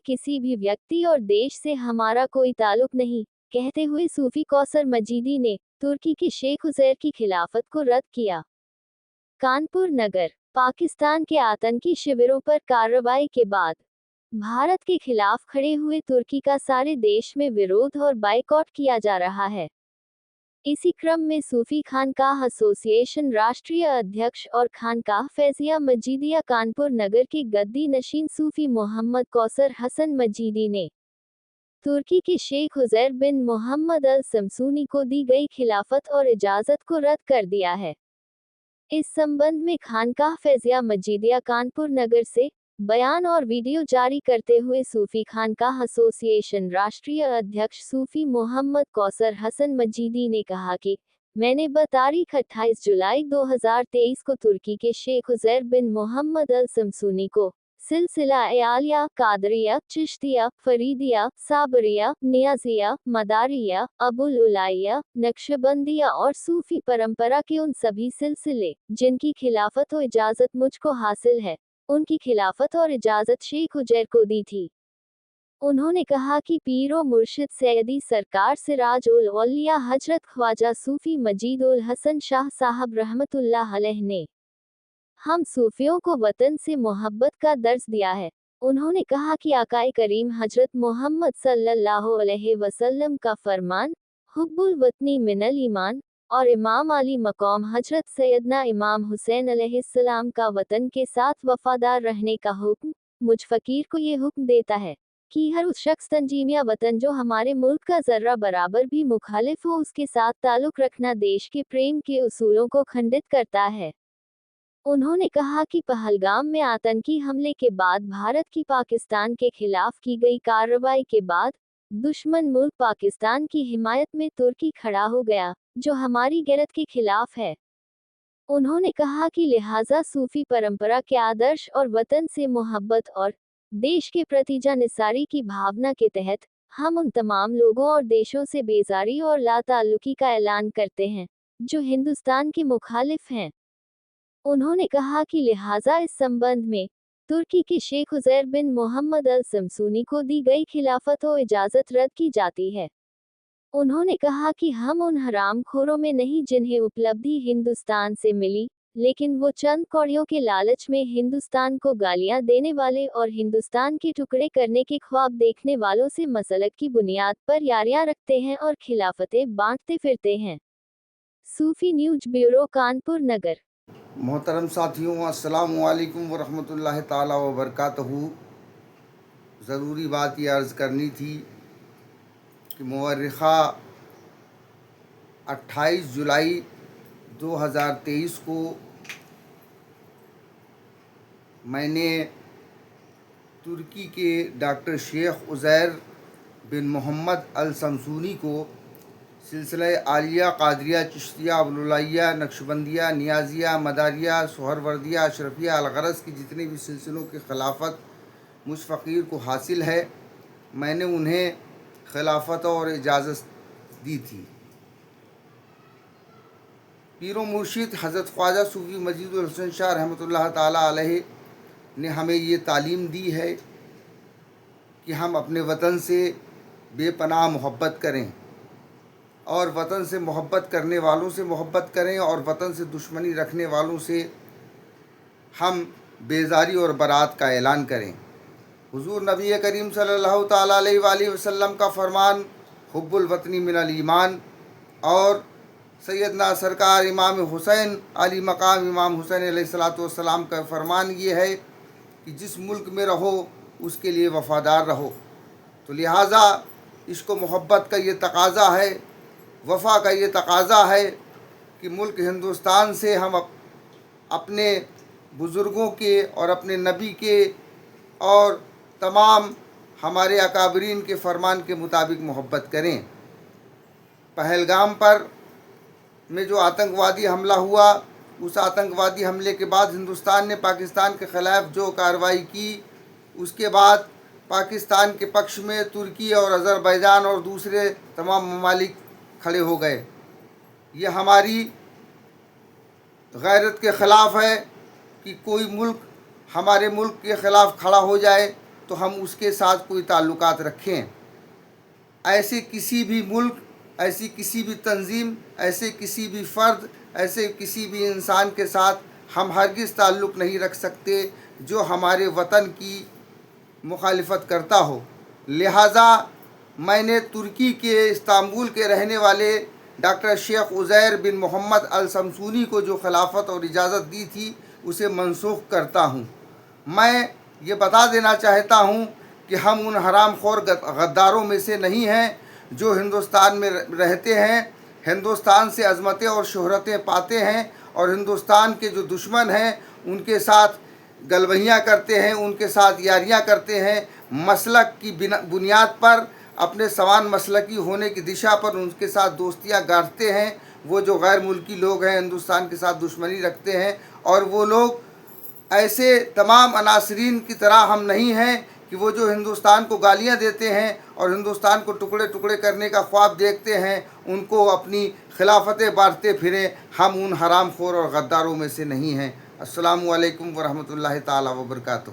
किसी भी व्यक्ति और देश से हमारा कोई ताल्लुक नहीं, कहते हुए सूफी कौसर मजीदी ने तुर्की के शेख उज़ैर की खिलाफत को रद्द किया। कानपुर नगर, पाकिस्तान के आतंकी शिविरों पर कार्रवाई के बाद भारत के खिलाफ खड़े हुए तुर्की का सारे देश में विरोध और बाइकॉट किया जा रहा है। इसी क्रम में सूफी खानकाह एसोसिएशन राष्ट्रीय अध्यक्ष और खानकाह फैजिया मजीदिया कानपुर नगर के गद्दी नशीन सूफी मोहम्मद कौसर हसन मजीदी ने तुर्की के शेख उज़ैर बिन मोहम्मद अल समसूनी को दी गई खिलाफत और इजाज़त को रद्द कर दिया है। इस संबंध में खानकाह फैजिया मजीदिया कानपुर नगर से बयान और वीडियो जारी करते हुए सूफी खानकाह एसोसिएशन राष्ट्रीय अध्यक्ष सूफी मोहम्मद कौसर हसन मजीदी ने कहा कि मैंने तारीख 28 जुलाई 2023 को तुर्की के शेख उज़ैर बिन मोहम्मद अल समसूनी को सिलसिला आलिया, कादरिया, चिश्तिया, फरीदिया, साबरिया, नियाजिया, मदारिया, अबुल उलाइया, नक्शबंदिया और सूफी परंपरा के उन सभी सिलसिले जिनकी खिलाफत व इजाज़त मुझको हासिल है, उनकी खिलाफत और इजाज़त शेख उज़ैर को दी थी। उन्होंने कहा कि पीरो मुर्शिद सैयदी सरकार सिराज उल औलिया हजरत ख्वाजा सूफी मजीद उल हसन शाह साहब रहमतुल्लाह अलैह ने हम सूफियों को वतन से मोहब्बत का दर्स दिया है। उन्होंने कहा कि आकाए करीम हजरत मोहम्मद सल्लल्लाहु अलैहि वसल्लम का फरमान हुब्बुल वतनी मिनल ईमान और इमाम अली मकाम हजरत सैयदना इमाम हुसैन अलैहिस्सलाम का वतन के साथ वफादार रहने का हुक्म मुझ फकीर को ये हुक्म देता है कि हर उस शख्स तंजीम या वतन जो हमारे मुल्क का जर्रा बराबर भी मुखालिफ हो उसके साथ ताल्लुक रखना देश के प्रेम के उसूलों को खंडित करता है। उन्होंने कहा कि पहलगाम में आतंकी हमले के बाद भारत की पाकिस्तान के खिलाफ की गई कार्रवाई के बाद दुश्मन मुल्क पाकिस्तान की हिमायत में तुर्की खड़ा हो गया, जो हमारी गैरत के खिलाफ है। उन्होंने कहा कि लिहाजा सूफी परंपरा के आदर्श और वतन से मोहब्बत और देश के प्रति जानिसारी की भावना के तहत हम उन तमाम लोगों और देशों से बेजारी और लाताल्लुकी का ऐलान करते हैं जो हिंदुस्तान के मुखालिफ हैं। उन्होंने कहा कि लिहाजा इस संबंध में तुर्की के शेख उज़ैर बिन मोहम्मद अल समसूनी को दी गई खिलाफत व इजाज़त रद्द की जाती है। उन्होंने कहा कि हम उन हरामखोरों में नहीं जिन्हें उपलब्धि हिंदुस्तान से मिली, लेकिन वो चंद कौड़ियों के लालच में हिंदुस्तान को गालियां देने वाले और हिंदुस्तान के टुकड़े करने के ख्वाब देखने वालों से मसलक की बुनियाद पर यारियां रखते हैं और खिलाफतें बांटते फिरते हैं। सूफी न्यूज ब्यूरो कानपुर नगर। मोहतरम साथियों, अस्सलामु अलैकुम वरहमतुल्लाहि ताला वबरकातहू। ज़रूरी बात ये अर्ज़ करनी थी कि मुवर्रिखा 28 जुलाई 2023 को मैंने तुर्की के डॉक्टर शेख उज़ैर बिन मोहम्मद अल समसूनी को सिलसिला आलिया, कादरिया, चिश्तिया, अबुलुलाइया, नक्शबंदिया, नियाजिया, मदारिया, सोहरवर्दिया, अशरफिया, अलगरज की जितने भी सिलसिलों की खिलाफत मुझ फ़कीर को हासिल है, मैंने उन्हें खिलाफत और इजाज़त दी थी। पीरो मुर्शिद हज़रत ख्वाजा सूफी मजीद उल हसन शाह रहमतुल्लाह ताला अलैह ने हमें ये तालीम दी है कि हम अपने वतन से बेपनाह मोहब्बत करें और वतन से मोहब्बत करने वालों से मोहब्बत करें और वतन से दुश्मनी रखने वालों से हम बेजारी और बरात का ऐलान करें। हुजूर नबी करीम सल्लल्लाहु ताला अलैहि वसल्लम का फरमान हुब्बुल वतनी मिनल ईमान और सैयदना सरकार इमाम हुसैन अली मकाम इमाम हुसैन अलैहिस्सलातु वस्सलाम का फरमान ये है कि जिस मुल्क में रहो उसके लिए वफ़ादार रहो। तो लिहाजा इसको मोहब्बत का ये तकाज़ा है, वफ़ा का ये तकाज़ा है कि मुल्क हिंदुस्तान से हम अपने बुज़ुर्गों के और अपने नबी के और तमाम हमारे अकाबरीन के फरमान के मुताबिक मोहब्बत करें। पहलगाम पर में जो आतंकवादी हमला हुआ, उस आतंकवादी हमले के बाद हिंदुस्तान ने पाकिस्तान के ख़िलाफ़ जो कार्रवाई की, उसके बाद पाकिस्तान के पक्ष में तुर्की और अज़रबैजान और दूसरे तमाम ममालिक खड़े हो गए। ये हमारी गैरत के ख़िलाफ़ है कि कोई मुल्क हमारे मुल्क के ख़िलाफ़ खड़ा हो जाए تو ہم اس کے ساتھ کوئی تعلقات رکھیں۔ ایسے کسی بھی ملک، ایسی کسی بھی تنظیم، ایسے کسی بھی فرد، ایسے کسی بھی انسان کے ساتھ ہم ہرگز تعلق نہیں رکھ سکتے جو ہمارے وطن کی مخالفت کرتا ہو۔ لہٰذا میں نے ترکی کے استنبول کے رہنے والے ڈاکٹر شیخ عزیر بن محمد الشمسونی کو جو خلافت اور اجازت دی تھی اسے منسوخ کرتا ہوں۔ میں یہ بتا دینا چاہتا ہوں کہ ہم ان حرام خور غداروں میں سے نہیں ہیں جو ہندوستان میں رہتے ہیں، ہندوستان سے عظمتیں اور شہرتیں پاتے ہیں، اور ہندوستان کے جو دشمن ہیں ان کے ساتھ گلویاں کرتے ہیں، ان کے ساتھ یاریاں کرتے ہیں، مسلک کی بنیاد پر، اپنے سمان مسلکی ہونے کی دشا پر ان کے ساتھ دوستیاں گاڑتے ہیں۔ وہ جو غیر ملکی لوگ ہیں ہندوستان کے ساتھ دشمنی رکھتے ہیں، اور وہ لوگ ایسے تمام عناصرین کی طرح ہم نہیں ہیں کہ وہ جو ہندوستان کو گالیاں دیتے ہیں اور ہندوستان کو ٹکڑے ٹکڑے کرنے کا خواب دیکھتے ہیں ان کو اپنی خلافتیں بانٹتے پھریں۔ ہم ان حرام خور اور غداروں میں سے نہیں ہیں۔ السلام علیکم ورحمۃ اللہ تعالیٰ وبرکاتہ۔